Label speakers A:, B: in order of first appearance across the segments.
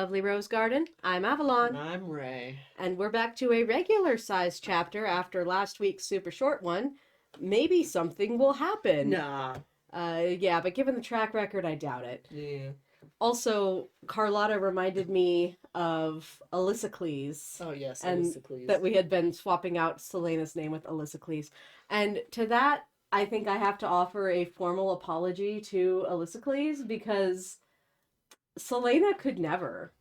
A: lovely rose garden. I'm Avalon.
B: I'm Ray.
A: And we're back to a regular sized chapter after last week's super short one. Maybe something will happen.
B: Nah.
A: Yeah, but given the track record, I doubt it.
B: Yeah.
A: Also, Carlotta reminded me of Alyssocles.
B: Oh, yes,
A: and
B: Alyssocles.
A: that we had been swapping out Selena's name with Alyssocles. And to that, I think I have to offer a formal apology to Alyssocles because Selena could never.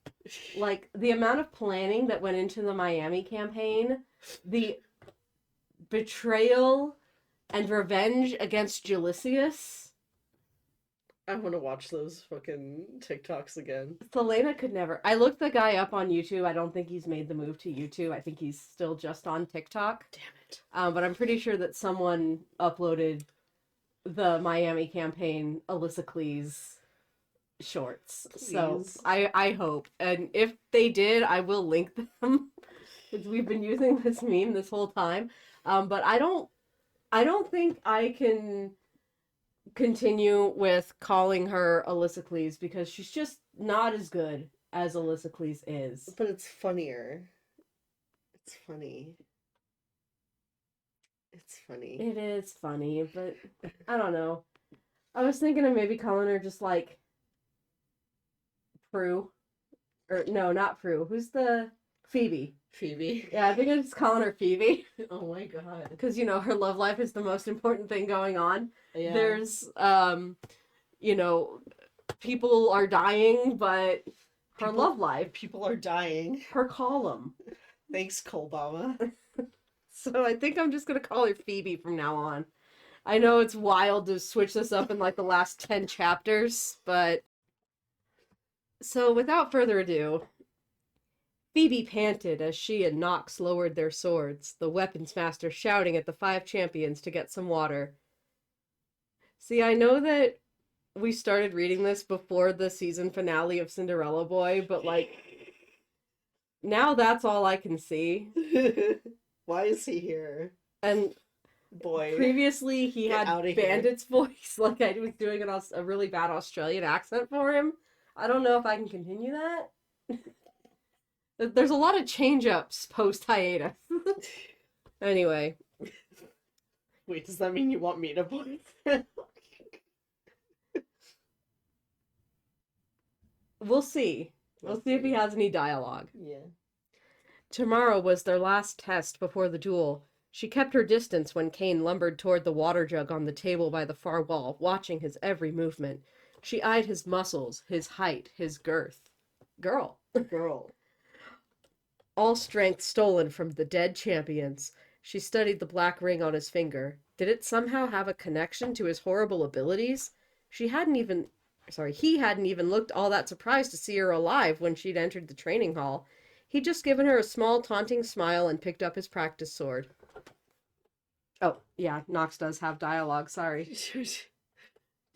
A: Like, the amount of planning that went into the Miami campaign, the betrayal and revenge against Julicius.
B: I want to watch those fucking TikToks again.
A: Selena could never. I looked the guy up on YouTube. I don't think he's made the move to YouTube. I think he's still just on TikTok.
B: Damn it.
A: But I'm pretty sure that someone uploaded the Miami campaign Alyssocles shorts.
B: Please.
A: So I hope. And if they did, I will link them. Because we've been using this meme this whole time. But I don't think I can continue with calling her Alyssocles because she's just not as good as Alyssocles is.
B: But it's funnier. It's funny. It's funny.
A: It is funny, but I don't know. I was thinking of maybe calling her just like Prue. Or no, not Prue. Who's the Phoebe?
B: Phoebe.
A: Yeah, I think I'm just calling her Phoebe.
B: Oh my god.
A: Because, you know, her love life is the most important thing going on.
B: Yeah.
A: There's, you know, people are dying, but her love life.
B: People are dying.
A: Her column.
B: Thanks, Colbama.
A: So I think I'm just going to call her Phoebe from now on. I know it's wild to switch this up in like the last 10 chapters, but... So without further ado, Phoebe panted as she and Nox lowered their swords, the weapons master shouting at the 5 champions to get some water. See, I know that we started reading this before the season finale of Cinderella Boy, but like, now that's all I can see.
B: Why is he here?
A: And
B: Boy.
A: previously he
B: Get
A: had
B: outta here.
A: Bandit's voice, like I was doing a really bad Australian accent for him. I don't know if I can continue that. There's a lot of change-ups post-hiatus. Anyway.
B: Wait, does that mean you want me to voice?
A: We'll see. We'll see if he has any dialogue.
B: Yeah.
A: Tomorrow was their last test before the duel. She kept her distance when Cain lumbered toward the water jug on the table by the far wall, watching his every movement. She eyed his muscles, his height, his girth. Girl. All strength stolen from the dead champions. She studied the black ring on his finger. Did it somehow have a connection to his horrible abilities? He hadn't even looked all that surprised to see her alive when she'd entered the training hall. He'd just given her a small, taunting smile and picked up his practice sword. Oh, yeah, Nox does have dialogue, sorry.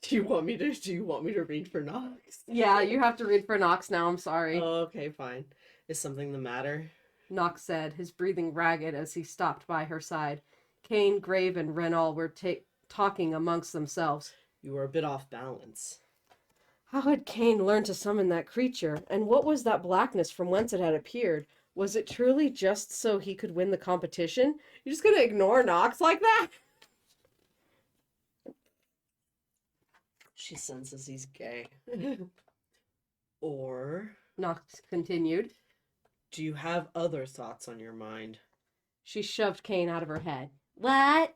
B: Do you want me to read for Nox?
A: Yeah, you have to read for Nox now, I'm sorry.
B: Oh, okay, fine. Is something the matter?
A: Nox said, his breathing ragged as he stopped by her side. Cain, Grave, and Renal were talking amongst themselves.
B: You were a bit off balance.
A: How had Cain learned to summon that creature, and what was that blackness from whence it had appeared? Was it truly just so he could win the competition? You're just gonna ignore Nox like that?
B: She senses he's gay. Or...
A: Nox continued.
B: Do you have other thoughts on your mind?
A: She shoved Cain out of her head. What?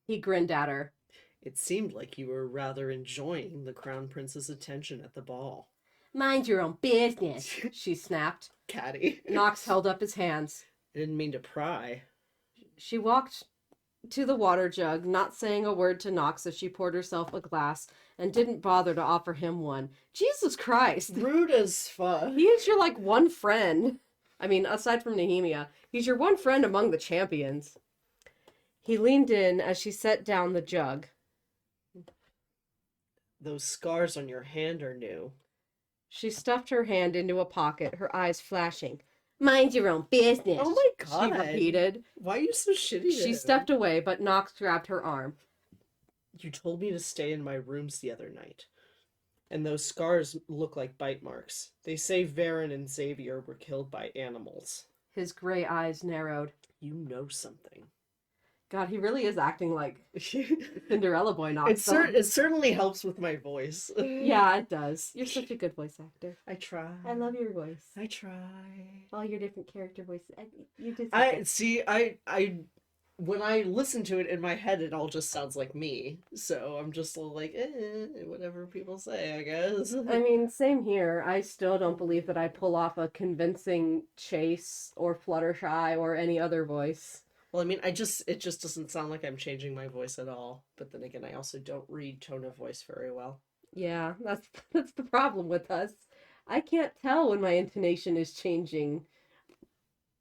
A: He grinned at her.
B: It seemed like you were rather enjoying the Crown Prince's attention at the ball.
A: Mind your own business, she snapped.
B: Catty.
A: Nox held up his hands.
B: I didn't mean to pry.
A: She walked to the water jug, not saying a word to Nox as she poured herself a glass, and didn't bother to offer him one. Jesus Christ.
B: Rude as fuck.
A: He is your, like, one friend. I mean, aside from Nehemia, he's your one friend among the champions. He leaned in as she set down the jug.
B: Those scars on your hand are new.
A: She stuffed her hand into a pocket, her eyes flashing. Mind your own business.
B: Oh my god.
A: She repeated.
B: Why are you so shitty to
A: She
B: him?
A: stepped away, but Nox grabbed her arm.
B: You told me to stay in my rooms the other night. And those scars look like bite marks. They say Varen and Xavier were killed by animals.
A: His gray eyes narrowed.
B: You know something.
A: God, he really is acting like Cinderella boy, not
B: It certainly helps with my voice.
A: Yeah, it does. You're such a good voice actor.
B: I try.
A: I love your voice.
B: I try.
A: All your different character voices. You did.
B: I when I listen to it in my head, it all just sounds like me. So I'm just like, whatever people say, I guess.
A: I mean, same here. I still don't believe that I pull off a convincing Chase or Fluttershy or any other voice.
B: Well, I mean, it just doesn't sound like I'm changing my voice at all. But then again, I also don't read tone of voice very well.
A: Yeah, that's the problem with us. I can't tell when my intonation is changing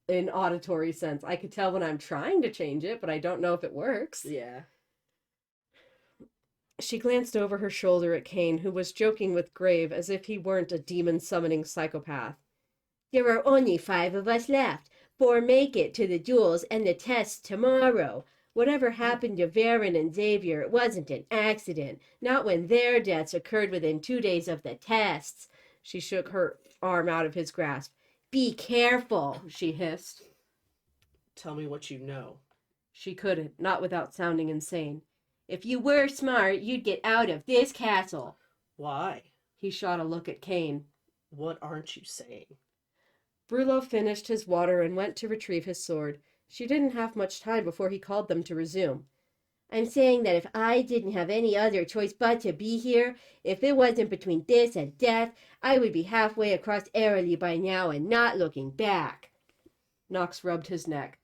A: in auditory sense. I could tell when I'm trying to change it, but I don't know if it works.
B: Yeah.
A: She glanced over her shoulder at Kane, who was joking with Grave as if he weren't a demon-summoning psychopath. There are only 5 of us left. 4 make it to the duels and the tests tomorrow. Whatever happened to Varen and Xavier, it wasn't an accident. Not when their deaths occurred within 2 days of the tests. She shook her arm out of his grasp. Be careful, she hissed.
B: Tell me what you know.
A: She couldn't, not without sounding insane. If you were smart, you'd get out of this castle.
B: Why?
A: He shot a look at Kane.
B: What aren't you saying?
A: Brullo finished his water and went to retrieve his sword. She didn't have much time before he called them to resume. I'm saying that if I didn't have any other choice but to be here, if it wasn't between this and death, I would be halfway across Aeriel by now and not looking back. Nox rubbed his neck.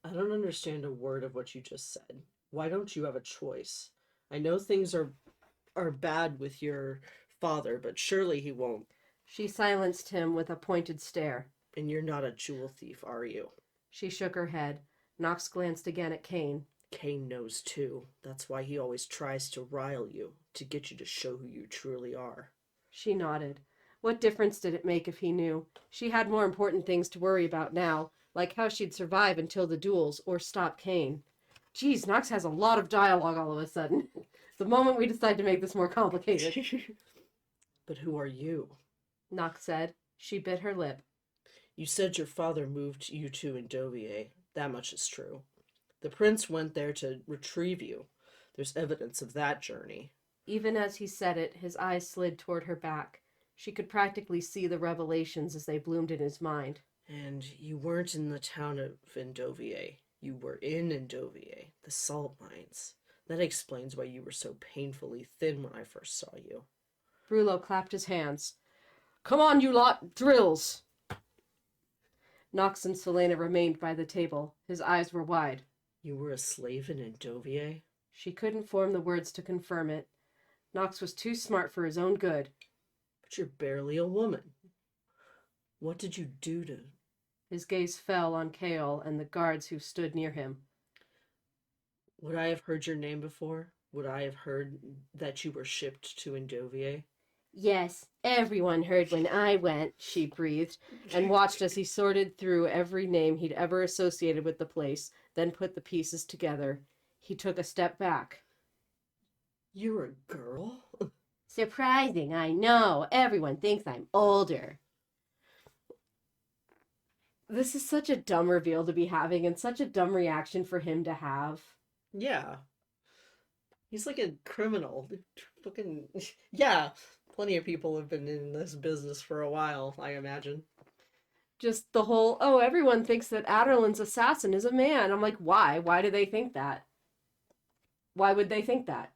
B: I don't understand a word of what you just said. Why don't you have a choice? I know things are bad with your father, but surely he won't.
A: She silenced him with a pointed stare.
B: And you're not a jewel thief, are you?
A: She shook her head. Nox glanced again at Kane.
B: Kane knows too. That's why he always tries to rile you, to get you to show who you truly are.
A: She nodded. What difference did it make if he knew? She had more important things to worry about now, like how she'd survive until the duels or stop Kane. Geez, Nox has a lot of dialogue all of a sudden. The moment we decide to make this more complicated.
B: But who are you?
A: Nox said. She bit her lip.
B: You said your father moved you to Endovier. That much is true. The prince went there to retrieve you. There's evidence of that journey.
A: Even as he said it, his eyes slid toward her back. She could practically see the revelations as they bloomed in his mind.
B: And you weren't in the town of Endovier. You were in Endovier, the salt mines. That explains why you were so painfully thin when I first saw you.
A: Brullo clapped his hands. Come on, you lot! Drills! Nox and Selena remained by the table. His eyes were wide.
B: You were a slave in Endovier?
A: She couldn't form the words to confirm it. Nox was too smart for his own good.
B: But you're barely a woman. What did you do to...
A: His gaze fell on Kaol and the guards who stood near him.
B: Would I have heard your name before? Would I have heard that you were shipped to Endovier?
A: Yes, everyone heard when I went, she breathed, and watched as he sorted through every name he'd ever associated with the place, then put the pieces together. He took a step back.
B: You're a girl?
A: Surprising, I know. Everyone thinks I'm older. This is such a dumb reveal to be having and such a dumb reaction for him to have.
B: Yeah. He's like a criminal. Fucking... Yeah. Plenty of people have been in this business for a while, I imagine.
A: Just the whole, oh, everyone thinks that Aderlin's assassin is a man. I'm like, why? Why do they think that? Why would they think that?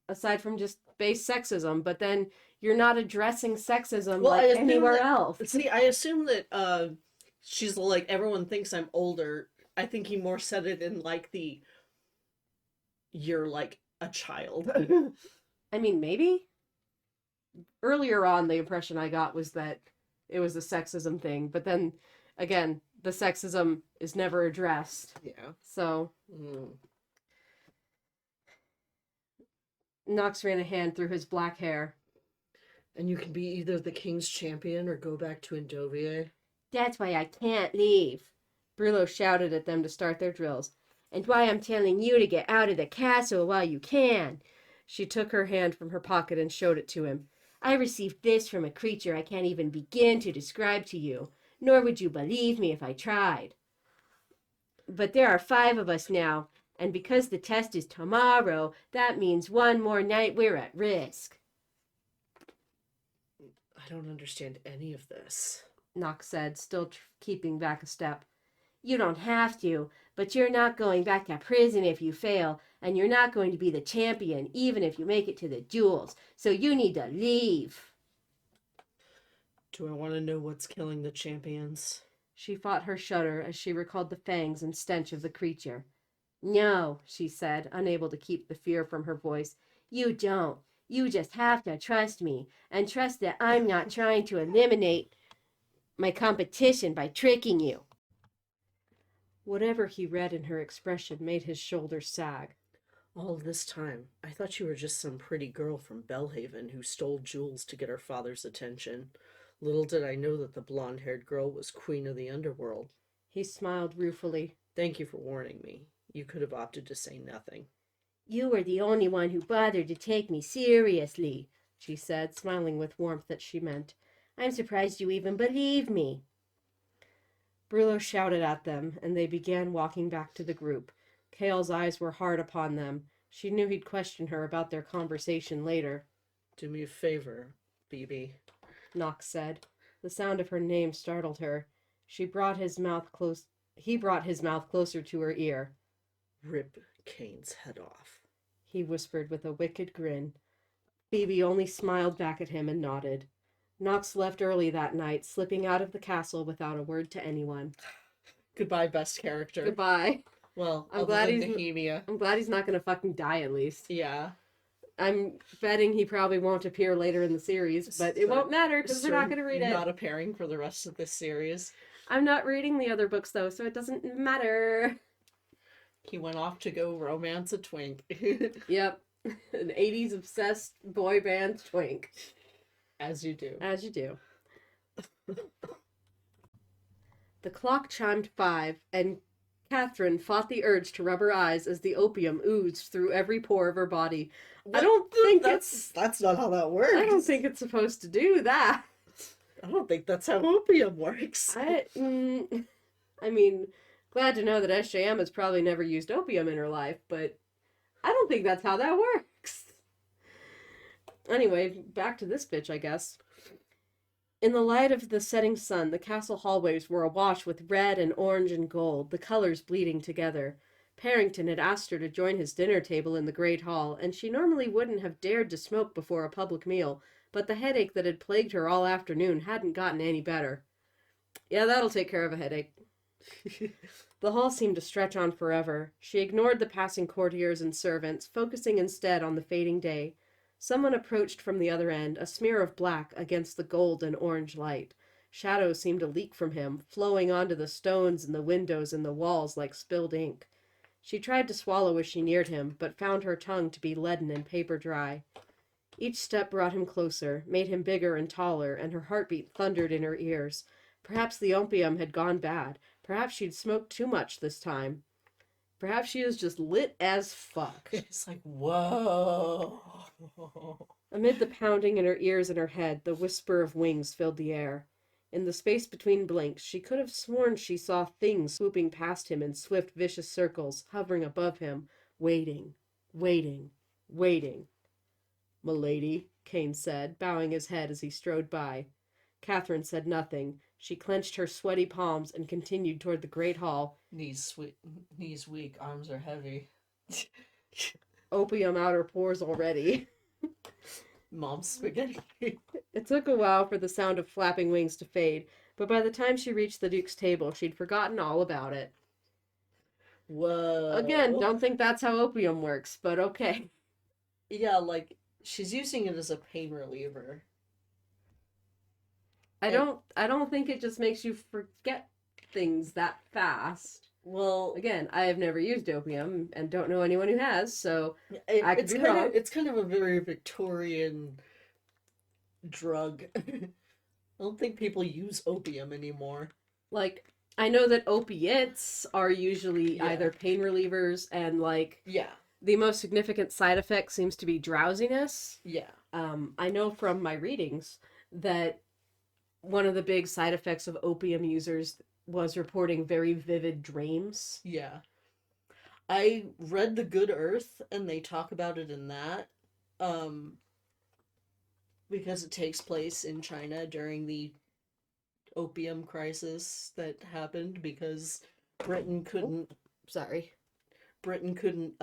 A: Aside from just base sexism, but then you're not addressing sexism like anywhere else.
B: See, I assume that she's like, everyone thinks I'm older. I think he more said it in like the, you're like a child.
A: I mean, maybe? Earlier on, the impression I got was that it was a sexism thing, but then, again, the sexism is never addressed.
B: Yeah.
A: So... Nox ran a hand through his black hair.
B: And you can be either the king's champion or go back to Endovier.
A: That's why I can't leave. Brullo shouted at them to start their drills. And why I'm telling you to get out of the castle while you can. She took her hand from her pocket and showed it to him. I received this from a creature I can't even begin to describe to you, nor would you believe me if I tried. But there are 5 of us now, and because the test is tomorrow, that means one more night we're at risk.
B: I don't understand any of this,
A: Nox said, still keeping back a step. You don't have to, but you're not going back to prison if you fail, and you're not going to be the champion even if you make it to the duels, so you need to leave.
B: Do I want to know what's killing the champions?
A: She fought her shudder as she recalled the fangs and stench of the creature. No, she said, unable to keep the fear from her voice. You don't. You just have to trust me, and trust that I'm not trying to eliminate my competition by tricking you. Whatever he read in her expression made his shoulders sag.
B: All this time, I thought you were just some pretty girl from Bellhaven who stole jewels to get her father's attention. Little did I know that the blonde-haired girl was queen of the underworld.
A: He smiled ruefully.
B: Thank you for warning me. You could have opted to say nothing.
A: You were the only one who bothered to take me seriously, she said, smiling with warmth that she meant. I'm surprised you even believe me. Brillo shouted at them, and they began walking back to the group. Kale's eyes were hard upon them. She knew he'd question her about their conversation later.
B: Do me a favor, BB,
A: Nox said. The sound of her name startled her. He brought his mouth closer to her ear.
B: Rip Kane's head off,
A: he whispered with a wicked grin. Phoebe only smiled back at him and nodded. Nox left early that night, slipping out of the castle without a word to anyone.
B: Goodbye, best character.
A: Goodbye.
B: Well,
A: I'm glad he's not gonna fucking die at least.
B: Yeah.
A: I'm betting he probably won't appear later in the series, but it won't matter because we're not gonna read it.
B: Not appearing for the rest of this series.
A: I'm not reading the other books though, so it doesn't matter.
B: He went off to go romance a twink.
A: Yep. An 80s obsessed boy band twink.
B: As you do.
A: As you do. The clock chimed 5, and Catherine fought the urge to rub her eyes as the opium oozed through every pore of her body.
B: What?
A: I don't think
B: that's not how that works.
A: I don't think it's supposed to do that.
B: I don't think that's how opium works.
A: I mean, glad to know that SJM has probably never used opium in her life, but I don't think that's how that works. Anyway, back to this bitch, I guess. In the light of the setting sun, the castle hallways were awash with red and orange and gold, the colors bleeding together. Parrington had asked her to join his dinner table in the great hall, and she normally wouldn't have dared to smoke before a public meal, but the headache that had plagued her all afternoon hadn't gotten any better. Yeah, that'll take care of a headache. The hall seemed to stretch on forever. She ignored the passing courtiers and servants, focusing instead on the fading day. Someone approached from the other end, a smear of black against the gold and orange light. Shadows seemed to leak from him, flowing onto the stones and the windows and the walls like spilled ink. She tried to swallow as she neared him, but found her tongue to be leaden and paper dry. Each step brought him closer, made him bigger and taller, and her heartbeat thundered in her ears. Perhaps the opium had gone bad. Perhaps she'd smoked too much this time. Perhaps she was just lit as fuck.
B: It's like, whoa.
A: Amid the pounding in her ears and her head, the whisper of wings filled the air. In the space between blinks, she could have sworn she saw things swooping past him in swift, vicious circles, hovering above him, waiting, waiting, waiting. "Milady," Kane said, bowing his head as he strode by. Catherine said nothing. She clenched her sweaty palms and continued toward the great hall.
B: Knees weak, arms are heavy.
A: Opium out her pores already.
B: Mom's spaghetti.
A: It took a while for the sound of flapping wings to fade, but by the time she reached the Duke's table, she'd forgotten all about it.
B: Whoa.
A: Again, don't think that's how opium works, but okay.
B: Yeah, like, she's using it as a pain reliever.
A: I don't think it just makes you forget things that fast.
B: Well,
A: again, I have never used opium and don't know anyone who has, so I could be wrong.
B: It's kind of a very Victorian drug. I don't think people use opium anymore.
A: Like, I know that opiates are usually either pain relievers and, like,
B: yeah,
A: The most significant side effect seems to be drowsiness.
B: Yeah.
A: I know from my readings that one of the big side effects of opium users was reporting very vivid dreams.
B: Yeah. I read The Good Earth, and they talk about it in that. Because it takes place in China during the opium crisis that happened because Britain couldn't
A: Sorry.
B: Britain couldn't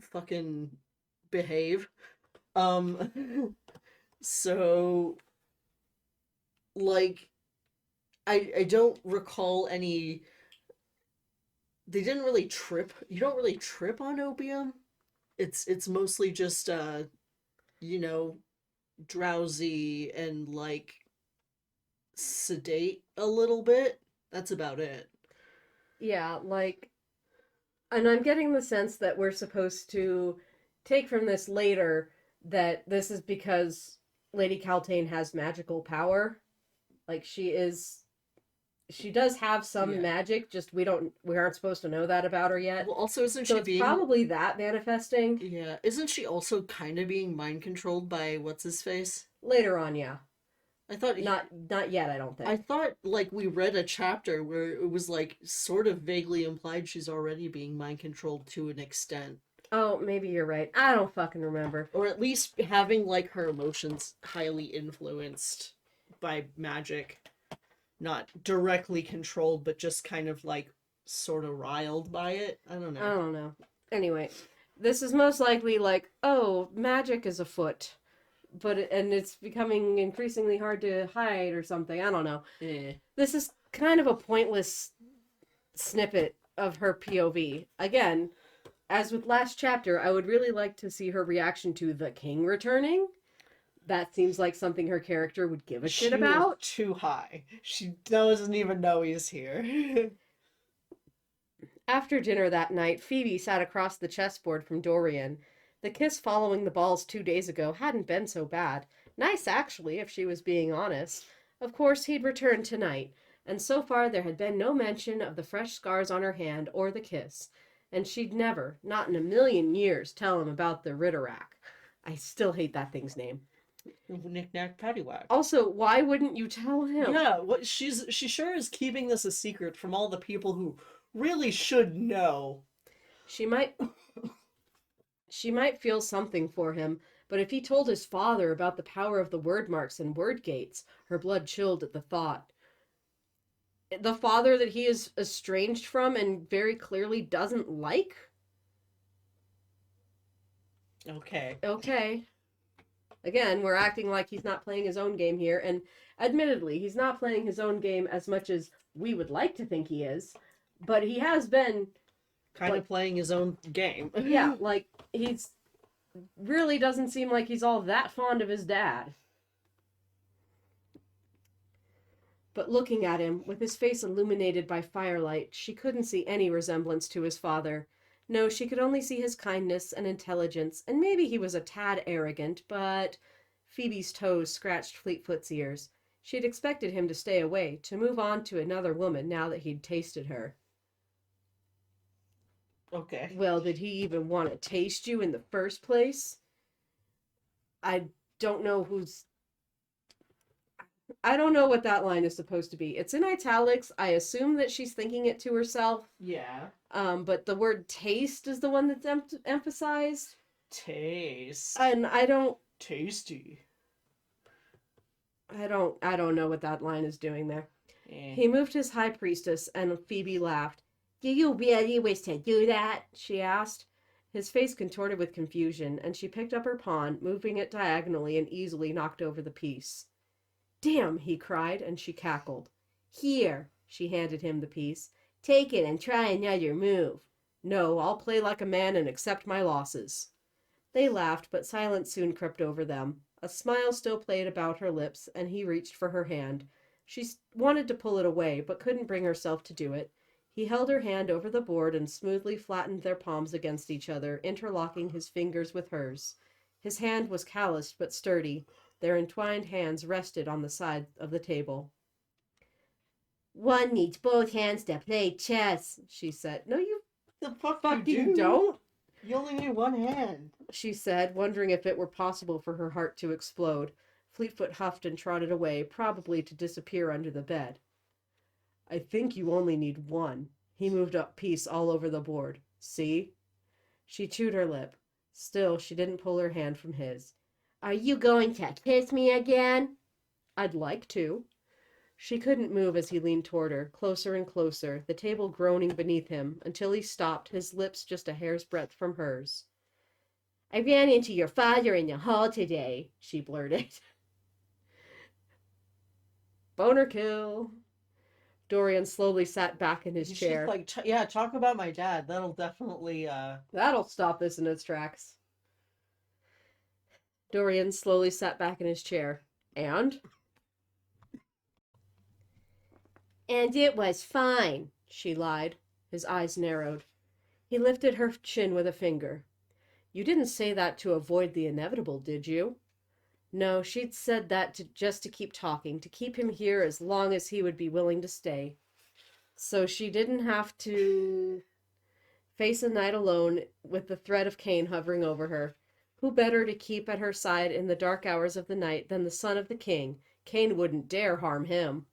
B: fucking behave. Um so like I don't recall any. They didn't really trip. You don't really trip on opium. It's mostly just you know, drowsy and like sedate a little bit. That's about it.
A: Yeah, like, and I'm getting the sense that we're supposed to take from this later that this is because Lady Caltaine has magical power. Like, she does have some
B: Yeah.
A: magic, just we aren't supposed to know that about her yet.
B: Well, also isn't
A: So
B: she
A: it's
B: being
A: probably that manifesting
B: Yeah, isn't she also kind of being mind controlled by what's his face?
A: later on, yeah.
B: I thought
A: Not yet, I don't think.
B: I thought like we read a chapter where it was like sort of vaguely implied she's already being mind controlled to an extent.
A: Oh, maybe you're right. I don't fucking remember.
B: Or at least having like her emotions highly influenced by magic. Not directly controlled, but just kind of like sort of riled by it. I don't know.
A: I don't know. Anyway, this is most likely like, oh, magic is afoot. And it's becoming increasingly hard to hide or something. I don't know.
B: Eh.
A: This is kind of a pointless snippet of her POV. Again, as with last chapter, I would really like to see her reaction to the king returning. That seems like something her character would give a shit about.
B: Too high. She doesn't even know he's here.
A: After dinner that night, Phoebe sat across the chessboard from Dorian. The kiss following the balls 2 days ago hadn't been so bad. Nice, actually, if she was being honest. Of course, he'd returned tonight, and so far there had been no mention of the fresh scars on her hand or the kiss. And she'd never, not in a million years, tell him about the Ritterak. I still hate that thing's name.
B: Knick-knack, paddywhack.
A: Also, why wouldn't you tell him?
B: Yeah, she sure is keeping this a secret from all the people who really should know.
A: She might feel something for him, but if he told his father about the power of the word marks and word gates, her blood chilled at the thought. The father that he is estranged from and very clearly doesn't like? Okay. Again, we're acting like he's not playing his own game here, and admittedly, he's not playing his own game as much as we would like to think he is, but he has been
B: kind of playing his own game.
A: Yeah, like, he's really doesn't seem like he's all that fond of his dad. But looking at him, with his face illuminated by firelight, she couldn't see any resemblance to his father. No, she could only see his kindness and intelligence, and maybe he was a tad arrogant, but Phoebe's toes scratched Fleetfoot's ears. She'd expected him to stay away, to move on to another woman now that he'd tasted her.
B: Okay.
A: Well, did he even want to taste you in the first place? I don't know what that line is supposed to be. It's in italics. I assume that she's thinking it to herself.
B: Yeah.
A: But the word taste is the one that's emphasized.
B: Taste.
A: And I don't...
B: Tasty.
A: I don't know what that line is doing there.
B: Eh.
A: He moved his high priestess, and Phoebe laughed. Do you really wish to do that? She asked. His face contorted with confusion, and she picked up her pawn, moving it diagonally, and easily knocked over the piece. Damn, he cried, and she cackled. Here, she handed him the piece. Take it and try another move. No, I'll play like a man and accept my losses. They laughed, but silence soon crept over them. A smile still played about her lips, and he reached for her hand. She wanted to pull it away, but couldn't bring herself to do it. He held her hand over the board and smoothly flattened their palms against each other, interlocking his fingers with hers. His hand was calloused but sturdy. Their entwined hands rested on the side of the table. One needs both hands to play chess, she said. No, you
B: the fuck
A: you don't.
B: You only need one hand,
A: she said, wondering if it were possible for her heart to explode. Fleetfoot huffed and trotted away, probably to disappear under the bed. I think you only need one. He moved up peace all over the board. See? She chewed her lip. Still, she didn't pull her hand from his. Are you going to kiss me again? I'd like to. She couldn't move as he leaned toward her, closer and closer, the table groaning beneath him, until he stopped, his lips just a hair's breadth from hers. I ran into your father in the hall today, she blurted. Boner kill. Dorian slowly sat back in his chair.
B: She's like, yeah, talk about my dad. That'll definitely,
A: That'll stop this in its tracks. Dorian slowly sat back in his chair. And? And it was fine, she lied. His eyes narrowed. He lifted her chin with a finger. You didn't say that to avoid the inevitable, did you? No, she'd said that just to keep talking, to keep him here as long as he would be willing to stay. So she didn't have to face a night alone with the threat of Cain hovering over her. Who better to keep at her side in the dark hours of the night than the son of the king? Cain wouldn't dare harm him.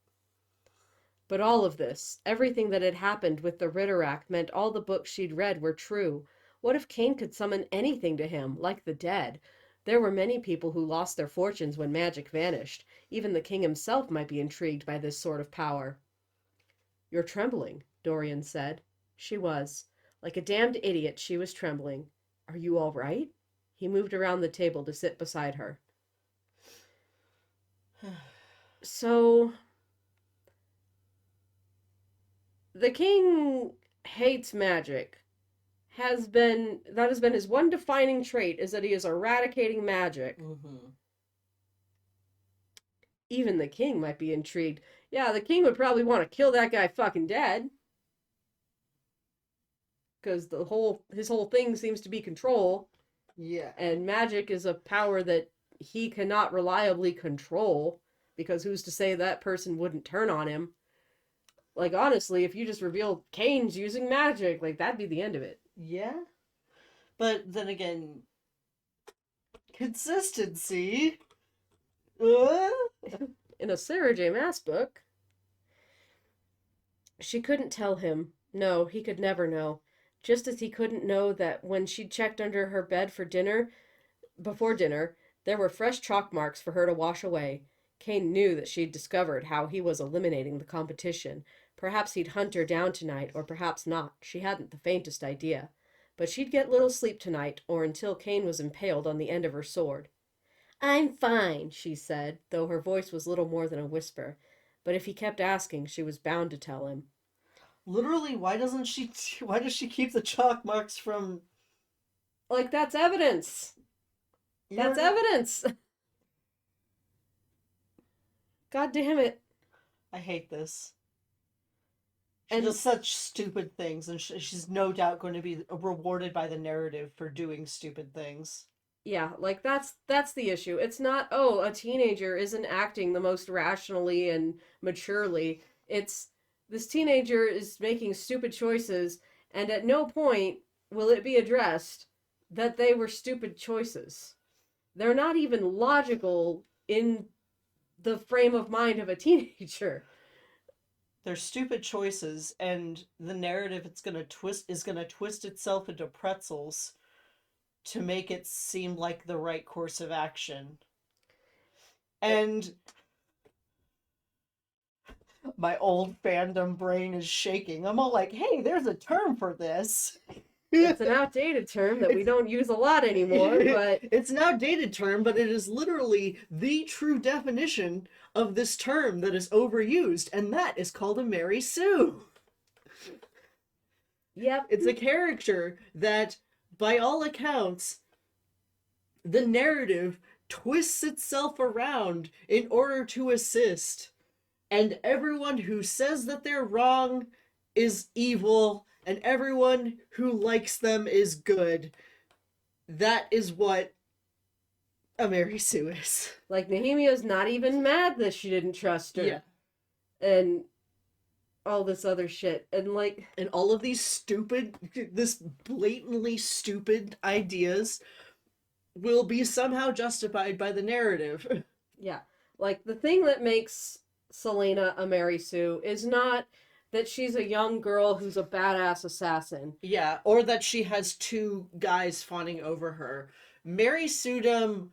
A: But all of this, everything that had happened with the Ritterak, meant all the books she'd read were true. What if Cain could summon anything to him, like the dead? There were many people who lost their fortunes when magic vanished. Even the king himself might be intrigued by this sort of power. You're trembling, Dorian said. She was. Like a damned idiot, she was trembling. Are you all right? He moved around the table to sit beside her. So... the king hates magic. That has been his one defining trait, is that he is eradicating magic.
B: Mm-hmm.
A: Even the king might be intrigued. Yeah, the king would probably want to kill that guy fucking dead. Because his whole thing seems to be control.
B: Yeah.
A: And magic is a power that he cannot reliably control. Because who's to say that person wouldn't turn on him? Like, honestly, if you just revealed Cain's using magic, like, that'd be the end of it.
B: Yeah. But then again, consistency.
A: In a Sarah J. Maas book. She couldn't tell him. No, he could never know. Just as he couldn't know that when she'd checked under her bed before dinner, there were fresh chalk marks for her to wash away. Cain knew that she'd discovered how he was eliminating the competition. Perhaps he'd hunt her down tonight, or perhaps not. She hadn't the faintest idea. But she'd get little sleep tonight, or until Cain was impaled on the end of her sword. I'm fine, she said, though her voice was little more than a whisper. But if he kept asking, she was bound to tell him.
B: Literally, why does she keep the chalk marks from...
A: Like, that's evidence! That's evidence! God damn it.
B: I hate this. She does such stupid things, and she's no doubt going to be rewarded by the narrative for doing stupid things.
A: Yeah, like, that's the issue. It's not, oh, a teenager isn't acting the most rationally and maturely. It's, this teenager is making stupid choices, and at no point will it be addressed that they were stupid choices. They're not even logical in the frame of mind of a teenager.
B: They're stupid choices, and the narrative is going to twist itself into pretzels to make it seem like the right course of action. And my old fandom brain is shaking. I'm all like, hey, there's a term for this.
A: It's an outdated term that we don't use a lot anymore, but...
B: It's an outdated term, but it is literally the true definition of this term that is overused, and that is called a Mary Sue.
A: Yep.
B: It's a character that, by all accounts, the narrative twists itself around in order to assist, and everyone who says that they're wrong is evil, and everyone who likes them is good. That is what a Mary Sue is.
A: Like, Nehemia's not even mad that she didn't trust her.
B: Yeah.
A: And all this other shit. And like,
B: And all of this blatantly stupid ideas will be somehow justified by the narrative.
A: yeah, like the thing that makes Selena a Mary Sue is not that she's a young girl who's a badass assassin.
B: Yeah, or that she has two guys fawning over her. Mary Sudom,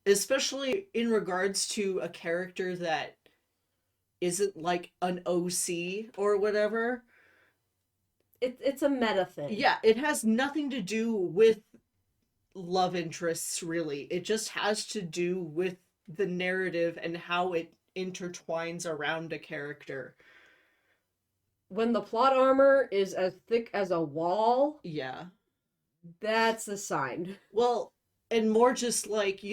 B: especially in regards to a character that isn't like an OC or whatever.
A: It's a meta thing.
B: Yeah, it has nothing to do with love interests, really. It just has to do with the narrative and how it intertwines around a character.
A: When the plot armor is as thick as a wall,
B: Yeah.
A: that's a sign.
B: Well, and more just like,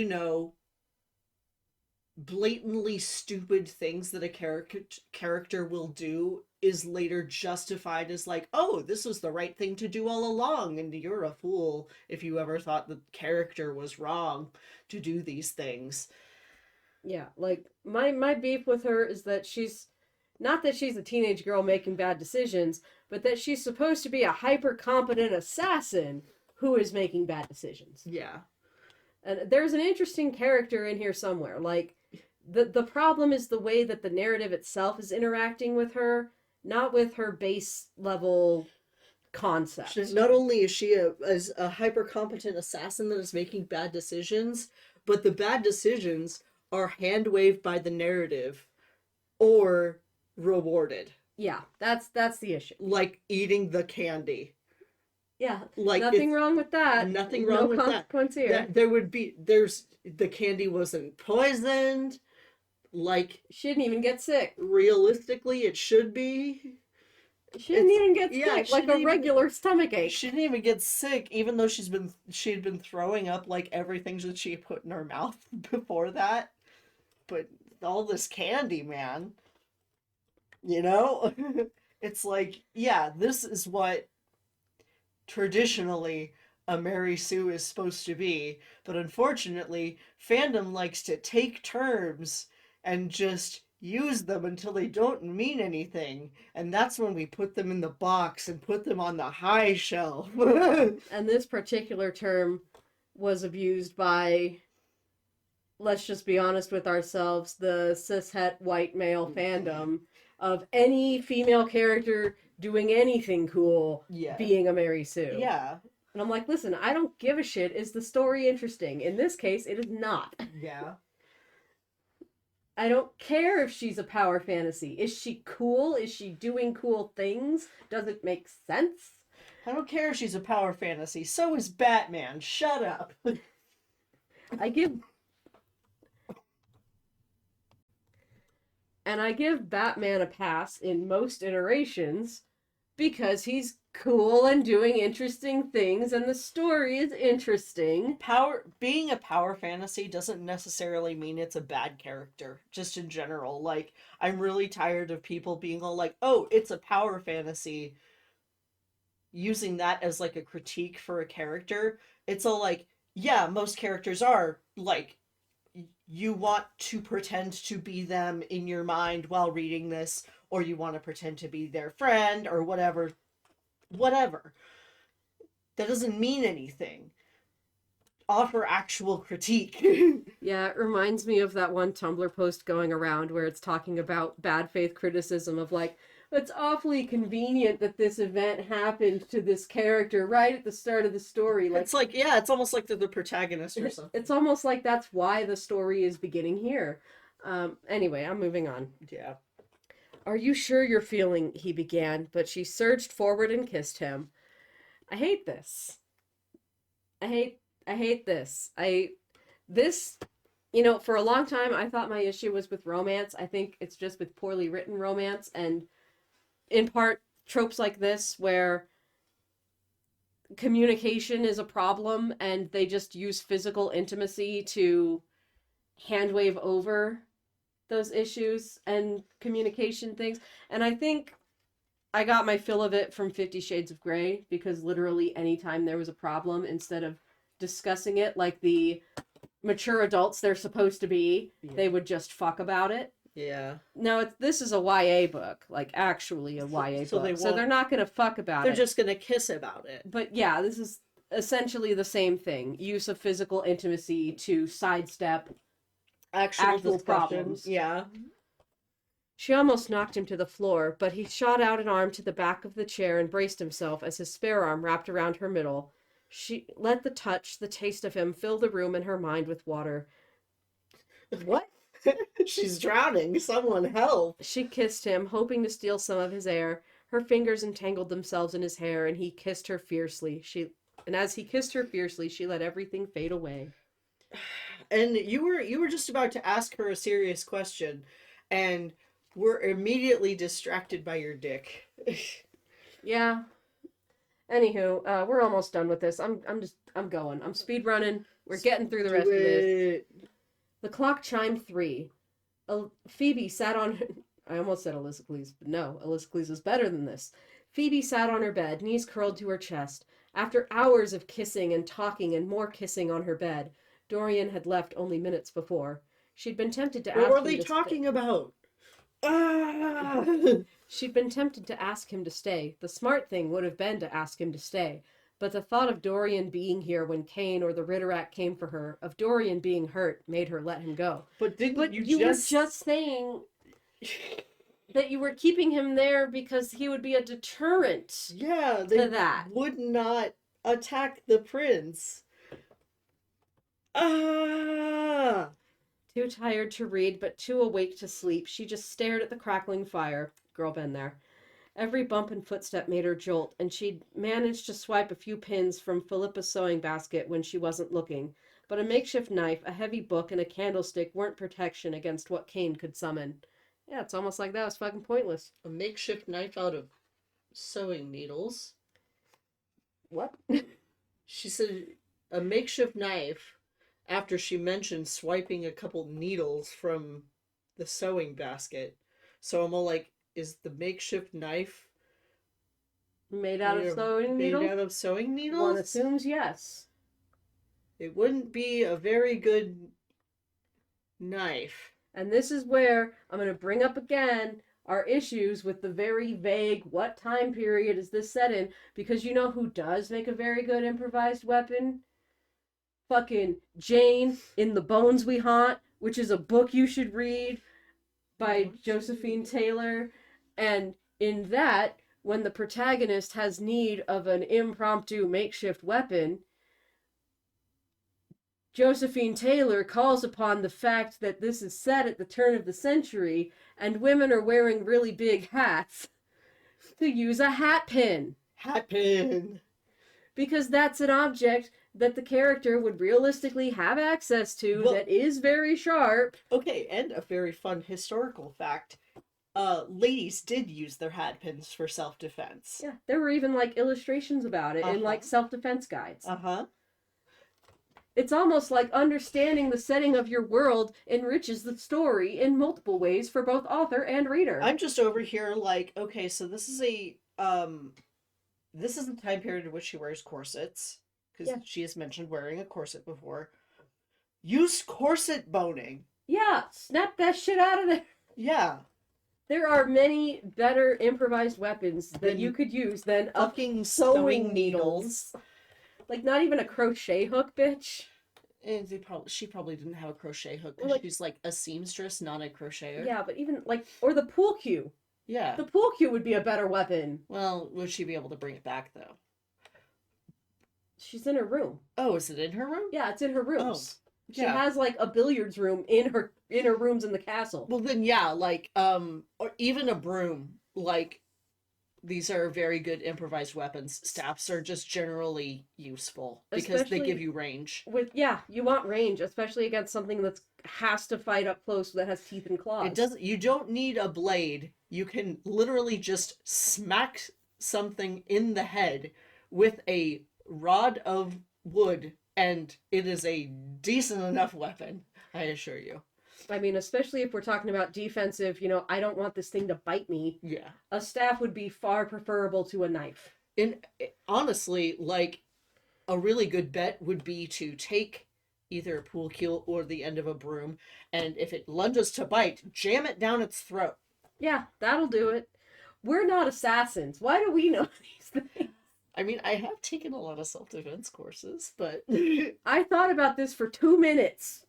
B: blatantly stupid things that a character will do is later justified as like, oh, this was the right thing to do all along, and you're a fool if you ever thought the character was wrong to do these things.
A: Yeah, like my beef with her is that she's not that she's a teenage girl making bad decisions, but that she's supposed to be a hyper competent assassin who is making bad decisions.
B: Yeah.
A: And there's an interesting character in here somewhere. Like the problem is the way that the narrative itself is interacting with her, not with her base level concept.
B: Not only is she a hyper competent assassin that is making bad decisions, but the bad decisions are hand waved by the narrative or rewarded.
A: Yeah, that's the issue.
B: Like eating the candy.
A: Yeah,
B: like
A: nothing wrong with that.
B: Nothing wrong with that.
A: No consequence here.
B: The candy wasn't poisoned. Like,
A: she didn't even get sick.
B: Realistically, it should be.
A: She didn't even get sick, like a regular stomach ache.
B: She didn't even get sick, even though she had been throwing up like everything that she put in her mouth before that. But all this candy, man. It's like, yeah, this is what traditionally a Mary Sue is supposed to be, but unfortunately, fandom likes to take terms and just use them until they don't mean anything, and that's when we put them in the box and put them on the high shelf.
A: And this particular term was abused by, let's just be honest with ourselves, the cishet white male fandom of any female character doing anything cool being a Mary Sue.
B: Yeah.
A: And I'm like, listen, I don't give a shit. Is the story interesting? In this case, it is not.
B: Yeah.
A: I don't care if she's a power fantasy. Is she cool? Is she doing cool things? Does it make sense?
B: I don't care if she's a power fantasy. So is Batman. Shut up.
A: I give Batman a pass in most iterations because he's cool and doing interesting things and the story is interesting.
B: Being a power fantasy doesn't necessarily mean it's a bad character, just in general. Like, I'm really tired of people being all like, oh, it's a power fantasy, using that as like a critique for a character. It's all like, yeah, most characters are like, you want to pretend to be them in your mind while reading this, or you want to pretend to be their friend or whatever. That doesn't mean anything. Offer actual critique.
A: Yeah, it reminds me of that one Tumblr post going around where it's talking about bad faith criticism of like, it's awfully convenient that this event happened to this character right at the start of the story. Like,
B: it's like, yeah, it's almost like they're the protagonist or something.
A: It's almost like that's why the story is beginning here. Anyway, I'm moving on.
B: Yeah.
A: Are you sure you're feeling, he began, but she surged forward and kissed him. I hate this. I hate this. For a long time, I thought my issue was with romance. I think it's just with poorly written romance, and in part, tropes like this where communication is a problem and they just use physical intimacy to handwave over those issues and communication things. And I think I got my fill of it from 50 Shades of Grey, because literally anytime there was a problem, instead of discussing it like the mature adults they're supposed to be, they would just fuck about it.
B: Yeah.
A: Now, this is a YA book, like actually a YA
B: So
A: book.
B: they
A: So they're
B: won't-
A: not going to fuck about
B: They're
A: it.
B: just gonna kiss about it.
A: But yeah, this is essentially the same thing. Use of physical intimacy to sidestep actual
B: discussion.
A: problems.
B: Yeah.
A: She almost knocked him to the floor, but he shot out an arm to the back of the chair and braced himself as his spare arm wrapped around her middle. She let the touch, the taste of him, fill the room and her mind with water. What?
B: She's drowning. Someone help.
A: She kissed him, hoping to steal some of his air. Her fingers entangled themselves in his hair, and he kissed her fiercely. And as he kissed her fiercely, she let everything fade away.
B: And you were just about to ask her a serious question, and were immediately distracted by your dick.
A: Yeah. Anywho, we're almost done with this. I'm going. I'm speed running. We're getting through the rest of this. The clock chimed 3. Phoebe sat on I almost said Elisicles, but no, Elisicles is better than this. Phoebe sat on her bed, knees curled to her chest. After hours of kissing and talking and more kissing on her bed, Dorian had left only minutes before. She'd been tempted to ask him
B: What were they talking about? Ah!
A: She'd been tempted to ask him to stay. The smart thing would have been to ask him to stay. But the thought of Dorian being here when Kane or the Ritterak came for her, of Dorian being hurt, made her let him go.
B: But didn't
A: you were just saying that you were keeping him there because he would be a deterrent.
B: Yeah, they
A: to that.
B: would not attack the prince. Ah!
A: Too tired to read, but too awake to sleep, she just stared at the crackling fire. Girl been there. Every bump and footstep made her jolt, and she'd managed to swipe a few pins from Philippa's sewing basket when she wasn't looking. But a makeshift knife, a heavy book, and a candlestick weren't protection against what Kane could summon. Yeah, it's almost like that was fucking pointless.
B: A makeshift knife out of sewing needles.
A: What?
B: She said a makeshift knife after she mentioned swiping a couple needles from the sewing basket. So I'm all like, is the makeshift knife
A: Made out of sewing needles?
B: Made out of sewing needles?
A: One assumes yes.
B: It wouldn't be a very good knife.
A: And this is where I'm going to bring up again our issues with the very vague what time period is this set in, because you know who does make a very good improvised weapon? Fucking Jane in The Bones We Haunt, which is a book you should read by Josephine Taylor. And in that, when the protagonist has need of an impromptu makeshift weapon, Josephine Taylor calls upon the fact that this is set at the turn of the century and women are wearing really big hats to use a hat pin.
B: Hat pin.
A: Because that's an object that the character would realistically have access to that is very sharp.
B: Okay, and a very fun historical fact. Ladies did use their hat pins for self-defense.
A: Yeah, there were even like illustrations about it in like self-defense guides. It's almost like understanding the setting of your world enriches the story in multiple ways for both author and reader.
B: I'm just over here like, okay, so this is the time period in which she wears corsets, because she has mentioned wearing a corset before. Use corset boning.
A: Yeah, snap that shit out of there.
B: Yeah.
A: There are many better improvised weapons that you could use than
B: fucking
A: sewing needles. Like, not even a crochet hook, bitch.
B: And she probably didn't have a crochet hook because she's like a seamstress, not a crocheter.
A: Yeah, but even like, or the pool cue.
B: Yeah.
A: The pool cue would be a better weapon.
B: Well, would she be able to bring it back though?
A: She's in her room.
B: Oh, is it in her room?
A: Yeah, it's in her rooms.
B: Oh,
A: she has like a billiards room in her rooms in the castle.
B: Well then, yeah, like or even a broom. Like, these are very good improvised weapons. Staffs are just generally useful because they give you range.
A: You want range, especially against something that has to fight up close that has teeth and claws.
B: You don't need a blade. You can literally just smack something in the head with a rod of wood, and it is a decent enough weapon, I assure you.
A: I mean, especially if we're talking about defensive, I don't want this thing to bite me.
B: Yeah.
A: A staff would be far preferable to a knife.
B: And honestly, like, a really good bet would be to take either a pool cue or the end of a broom, and if it lunges to bite, jam it down its throat.
A: Yeah, that'll do it. We're not assassins. Why do we know these things?
B: I mean, I have taken a lot of self-defense courses, but...
A: I thought about this for 2 minutes.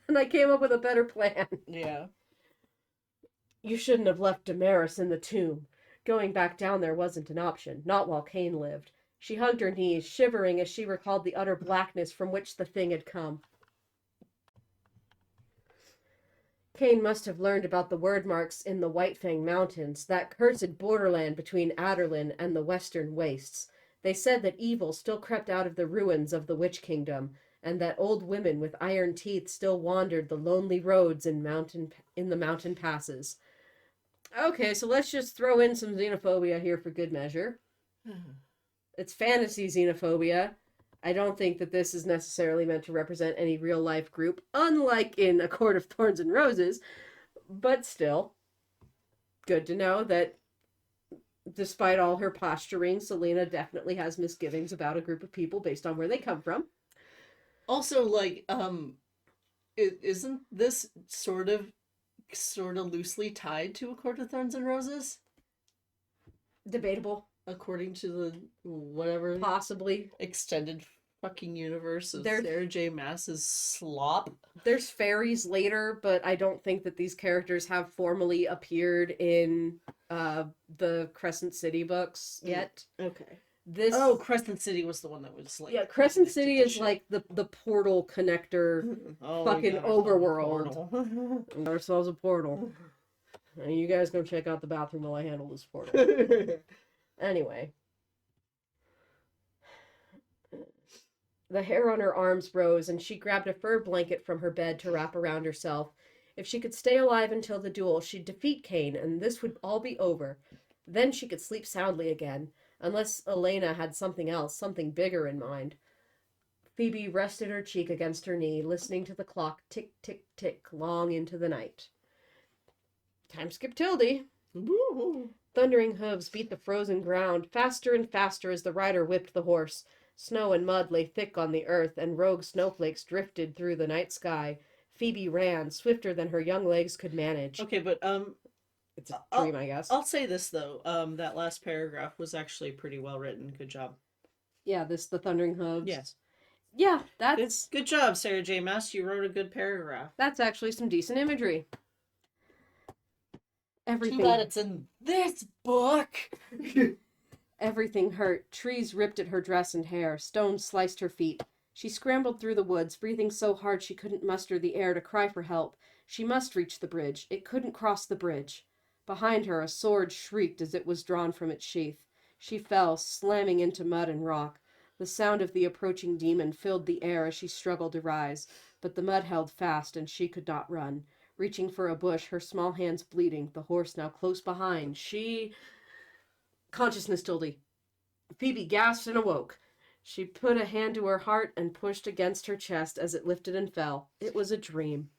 A: And I came up with a better plan.
B: Yeah.
A: You shouldn't have left Damaris in the tomb. Going back down there wasn't an option, not while Cain lived. She hugged her knees, shivering as she recalled the utter blackness from which the thing had come. Cain must have learned about the word marks in the White Fang Mountains, that cursed borderland between Adderlin and the western wastes. They said that evil still crept out of the ruins of the Witch Kingdom, and that old women with iron teeth still wandered the lonely roads in the mountain passes. Okay, so let's just throw in some xenophobia here for good measure. It's fantasy xenophobia. I don't think that this is necessarily meant to represent any real-life group, unlike in A Court of Thorns and Roses, but still, good to know that despite all her posturing, Selena definitely has misgivings about a group of people based on where they come from.
B: Also, like, isn't this sort of loosely tied to A Court of Thorns and Roses?
A: Debatable.
B: According to the whatever
A: Possibly.
B: extended fucking universe of
A: There-
B: Sarah J. Maas's slop.
A: There's fairies later, but I don't think that these characters have formally appeared in the Crescent City books yet.
B: Okay.
A: This
B: Crescent City was the one that was like...
A: Yeah, Crescent City is like the portal connector. Fucking overworld.
B: Portal.
A: Ourselves a portal. And you guys go check out the bathroom while I handle this portal. Anyway. The hair on her arms rose, and she grabbed a fur blanket from her bed to wrap around herself. If she could stay alive until the duel, she'd defeat Cain, and this would all be over. Then she could sleep soundly again, unless Elena had something else, something bigger in mind. Phoebe rested her cheek against her knee, listening to the clock tick, tick, tick, long into the night. Time skip Tildy.
B: Woo-hoo.
A: Thundering hooves beat the frozen ground, faster and faster as the rider whipped the horse. Snow and mud lay thick on the earth, and rogue snowflakes drifted through the night sky. Phoebe ran, swifter than her young legs could manage.
B: Okay, but
A: It's a dream, I guess.
B: I'll say this though. That last paragraph was actually pretty well written. Good job.
A: Yeah, the thundering hooves.
B: Yes.
A: Yeah, that's
B: Good job, Sarah J. Maas. You wrote a good paragraph.
A: that's actually some decent imagery. Everything.
B: Too bad it's in this book.
A: Everything hurt. Trees ripped at her dress and hair. Stones sliced her feet. She scrambled through the woods, breathing so hard she couldn't muster the air to cry for help. She must reach the bridge. It couldn't cross the bridge. Behind her, a sword shrieked as it was drawn from its sheath. She fell, slamming into mud and rock. The sound of the approaching demon filled the air as she struggled to rise, but the mud held fast and she could not run. Reaching for a bush, her small hands bleeding, the horse now close behind, Consciousness Tildy. Phoebe gasped and awoke. She put a hand to her heart and pushed against her chest as it lifted and fell. It was a dream.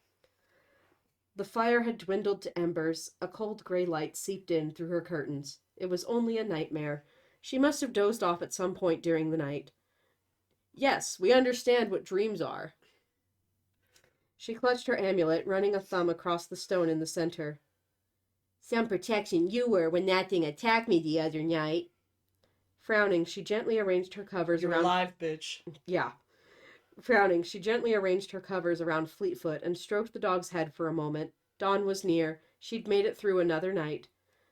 A: The fire had dwindled to embers. A cold gray light seeped in through her curtains. It was only a nightmare. She must have dozed off at some point during the night. Yes, we understand what dreams are. She clutched her amulet, running a thumb across the stone in the center. Some protection you were when that thing attacked me the other night. Frowning, she gently arranged her covers
B: You're
A: around...
B: alive, bitch.
A: Yeah. Frowning, she gently arranged her covers around Fleetfoot and stroked the dog's head for a moment. Dawn was near. She'd made it through another night.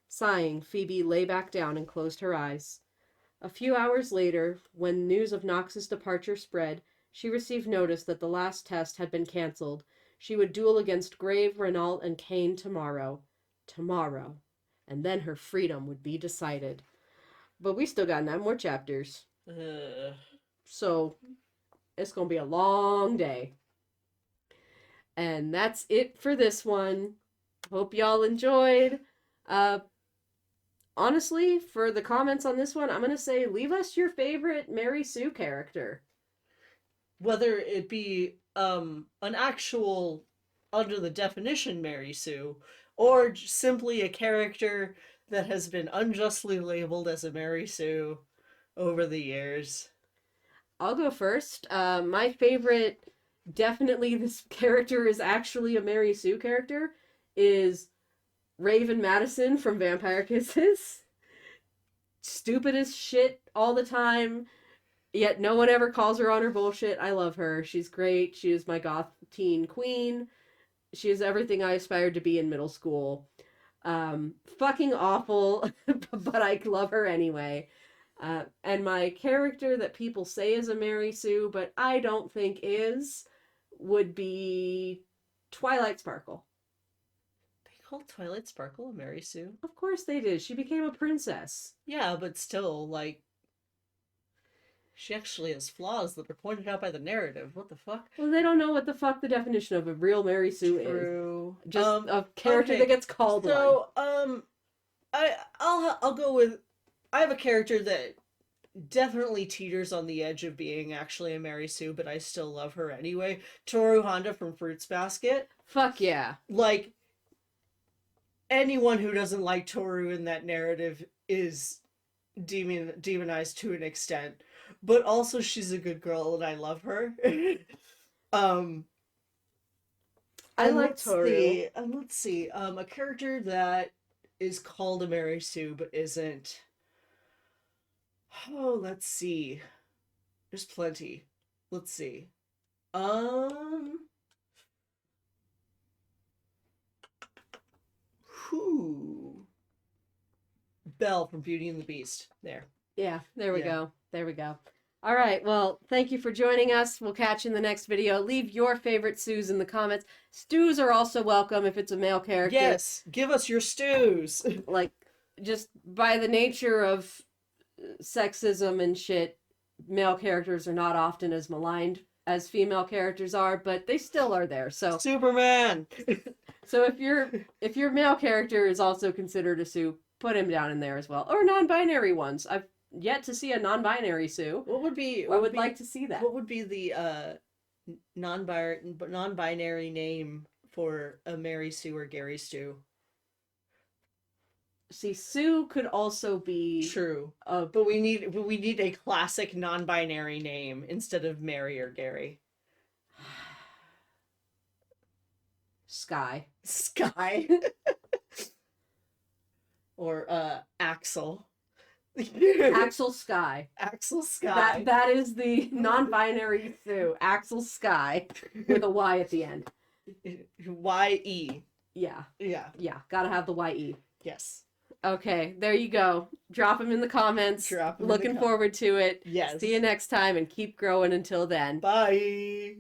A: Sighing, Phoebe lay back down and closed her eyes. A few hours later, when news of Nox's departure spread, she received notice that the last test had been cancelled. She would duel against Grave, Renault, and Cain tomorrow. Tomorrow. And then her freedom would be decided. But we still got 9 more chapters. So, it's going to be a long day. And that's it for this one. Hope y'all enjoyed. Honestly, for the comments on this one, I'm going to say leave us your favorite Mary Sue character.
B: Whether it be an actual, under the definition, Mary Sue, or simply a character that has been unjustly labeled as a Mary Sue over the years.
A: I'll go first. My favorite definitely this character is actually a Mary Sue character, is Raven Madison from Vampire Kisses. Stupid as shit all the time, yet no one ever calls her on her bullshit. I love her. She's great. She is my goth teen queen. She is everything I aspired to be in middle school. Fucking awful, but I love her anyway. And my character that people say is a Mary Sue, but I don't think is, would be Twilight Sparkle.
B: They called Twilight Sparkle a Mary Sue?
A: Of course they did. She became a princess.
B: Yeah, but still, like, she actually has flaws that are pointed out by the narrative. What the fuck?
A: Well, they don't know what the fuck the definition of a real Mary Sue
B: True.
A: is. Just a character
B: okay.
A: that gets called one.
B: So, I'll go with, I have a character that definitely teeters on the edge of being actually a Mary Sue, but I still love her anyway. Toru Honda from Fruits Basket.
A: Fuck yeah.
B: Like, anyone who doesn't like Toru in that narrative is demonized to an extent. But also she's a good girl and I love her.
A: I like Toru.
B: Let's see. A character that is called a Mary Sue but isn't. Oh, let's see. There's plenty. Let's see. Who? Belle from Beauty and the Beast. There.
A: Yeah, there we
B: Yeah.
A: go. There we go. All right, well, thank you for joining us. We'll catch you in the next video. Leave your favorite Sues in the comments. Stews are also welcome if it's a male character.
B: Yes, give us your stews.
A: Like, just by the nature of sexism and shit, male characters are not often as maligned as female characters are, but they still are there. So
B: Superman.
A: so if your male character is also considered a Sue, put him down in there as well. Or non-binary ones. I've yet to see a non-binary Sue.
B: What would be?
A: I would like to see that.
B: What would be the non-binary name for a Mary Sue or Gary Stu?
A: See, Sue could also be
B: True,
A: a
B: but we need a classic non-binary name instead of Mary or Gary.
A: Sky.
B: Sky. Or Axel.
A: Axel Sky.
B: Axel Sky.
A: That is the non-binary Sue. Axel Sky with a Y at the end.
B: Y-E.
A: Yeah.
B: Yeah.
A: Yeah. Gotta have the Y-E.
B: Yes.
A: Okay, there you go. Drop them in the comments.
B: Drop 'em in the
A: Looking forward to it.
B: Yes.
A: See you next time and keep growing until then.
B: Bye.